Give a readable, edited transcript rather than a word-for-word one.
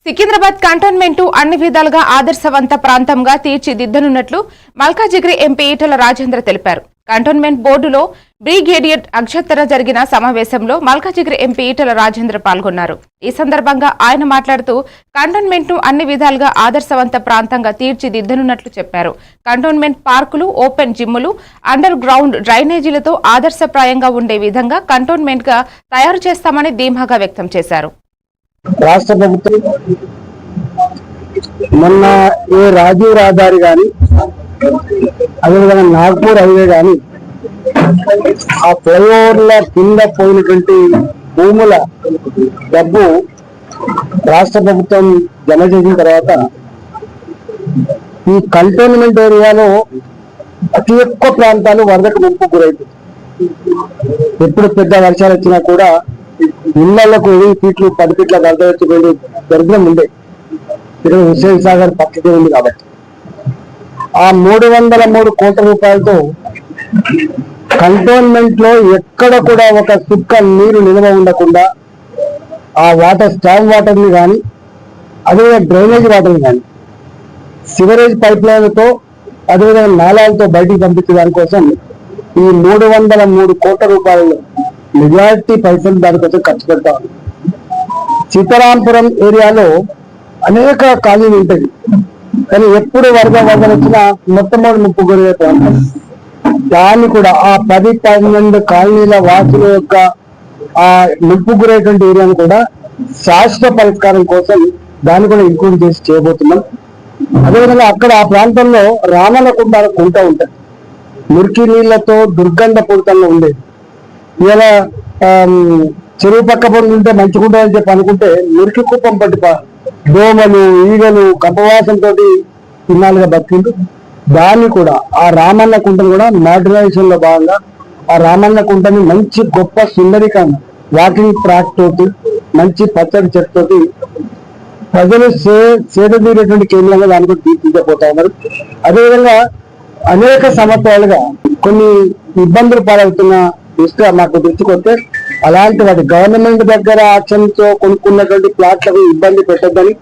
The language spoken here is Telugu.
సికింద్రాబాద్ కంటోన్మెంట్ అన్ని విధాలుగా ఆదర్శవంత ప్రాంతంగా తీర్చిదిద్దనున్నట్లు మల్కాజిగిరి ఎంపీ ఈటల రాజేంద్ర తెలిపారు. కంటోన్మెంట్ బోర్డులో బ్రిగేడియర్ అక్షత్తర జరిగిన సమావేశంలో మల్కాజిగిరి ఎంపీ ఈటల రాజేంద్ర పాల్గొన్నారు. ఈ సందర్భంగా ఆయన మాట్లాడుతూ కంటోన్మెంట్ ను అన్ని విధాలుగా ఆదర్శవంత ప్రాంతంగా తీర్చిదిద్దనున్నట్లు చెప్పారు. కంటోన్మెంట్ పార్కులు, ఓపెన్ జిమ్ములు, అండర్ గ్రౌండ్ డ్రైనేజీలతో ఆదర్శప్రాయంగా ఉండే విధంగా కంటోన్మెంట్ గా తయారు చేస్తామని ధీమాగా వ్యక్తం చేశారు. రాష్ట్ర ప్రభుత్వం మొన్న ఏ రాజీవ్ రహదారి కానీ అదేవిధంగా నాగ్పూర్ హైవే కానీ ఆ ఫ్లైఓవర్ల కింద పోయినటువంటి భూముల డబ్బు రాష్ట్ర ప్రభుత్వం జమ చేసిన తర్వాత ఈ కంటోన్మెంట్ ఏరియాలో అతి ఎక్కువ ప్రాంతాలు వరదకు ముంపు గురైంది. ఎప్పుడు పెద్ద వర్షాలు వచ్చినా కూడా ఇళ్లకు 8 ఫీట్లు 10 ఫీట్ల వరద వచ్చి దరిద్రం ఉండే ఇక్కడ హుస్సేన్ సాగర్ పక్కకే ఉంది. కాబట్టి ఆ 303 కోట్ల రూపాయలతో కంటోన్మెంట్ లో ఎక్కడ కూడా ఒక చుక్క నీరు నిల్వ ఉండకుండా ఆ వాటర్, స్టామ్ వాటర్ ని కానీ అదేవిధంగా డ్రైనేజ్ వాటర్ ని కానీ సివరేజ్ పైప్ లైన్లతో అదేవిధంగా నాళాలతో బయటికి పంపించే దానికోసం ఈ 303 కోట్ల రూపాయలు మెజారిటీ పైసలు దానికోసం ఖర్చు పెడతా. సీతారాంపురం ఏరియాలో అనేక కాలనీలు ఉంటాయి, కానీ ఎప్పుడు వరద వచ్చినా మొట్టమొదటి ముప్పు గురయ్యే ప్రాంతం. దాన్ని కూడా ఆ 10-12 కాలనీల వాసుల యొక్క ఆ ముప్పు గురయ్యేటువంటి ఏరియాను కూడా శాశ్వత పరిష్కారం కోసం దాన్ని కూడా ఇంక్లూడ్ చేసి చేయబోతున్నాం. అదేవిధంగా అక్కడ ఆ ప్రాంతంలో రామలకుండ కుంట ఉంటుంది, మురికి నీళ్లతో దుర్గంధపూరితంగా ఉండేది. ఇలా చెరువు పక్క పనులు ఉంటే మంచిగుంటుందని చెప్పి అనుకుంటే మురికి కుప్పం పట్టి దోమలు, ఈగలు, కపవాసంతో ఇన్నాళ్ళుగా బతికిండు. దాన్ని కూడా ఆ రామన్న కుంటను కూడా మోడర్నైజేషన్ లో భాగంగా ఆ రామన్న కుంటని మంచి గొప్ప సుందరీకరణ, వాకింగ్ ట్రాక్ తోటి, మంచి పచ్చడి చెట్టుతోటి ప్రజలు సేద తీరేటువంటి కేంద్రంగా దాన్ని కూడా తీర్చిపోతా ఉన్నారు. అదేవిధంగా అనేక సంవత్సరాలుగా కొన్ని ఇబ్బందులు పాలవుతున్న దృష్ట్యా మాకు దృష్టికొస్తే అలాంటి వాటి గవర్నమెంట్ దగ్గర ఆక్షన్తో కొనుక్కున్నటువంటి ప్లాట్లకు ఇబ్బంది పెట్టద్దని